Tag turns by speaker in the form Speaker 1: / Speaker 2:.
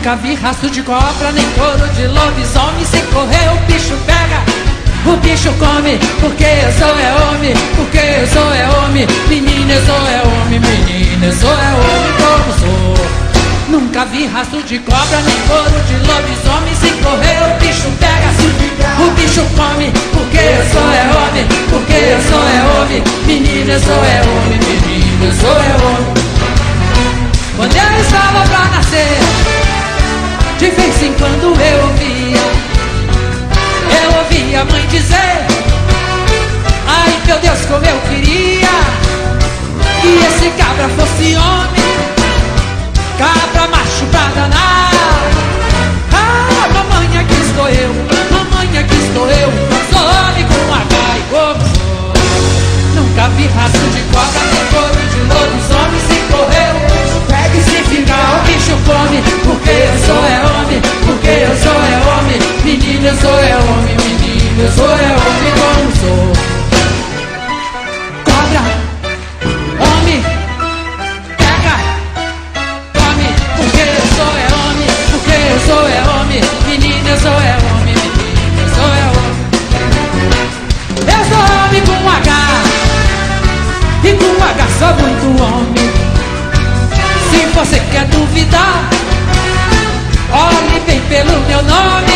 Speaker 1: Nunca vi rastro de cobra, nem couro de lobisomem. Se correr o bicho pega, o bicho come. Porque eu sou é homem, porque eu sou é homem. Menina, eu sou é homem, menina, eu sou é homem como sou. Nunca vi rastro de cobra, nem couro de lobisomem. Se correr o bicho pega, o bicho come. Porque eu sou é homem, porque eu sou é homem. Menina, eu sou é homem, menina, eu sou é homem. Quando eu estava pra nascer, de vez em quando eu ouvia a mãe dizer: ai meu Deus, como eu queria que esse cabra fosse homem, cabra macho pra danar. Ah, mamãe, aqui estou eu, mamãe, aqui estou eu. Sou homem com H e como sou. Nunca vi rastro de cobra, nem couro de lobisomem. Se correr o bicho pega e se ficar o bicho come. Porque eu sou é homem, porque eu sou é homem. Menina, eu sou é homem, menina, eu sou é homem como sou. Cobra, homem, pega, come. Porque eu sou é homem, porque eu sou é homem. Menina, eu sou é homem, menina, eu sou é homem. Eu sou homem com H, e com H sou muito homem. Se você quer duvidar, olhe bem pelo meu nome.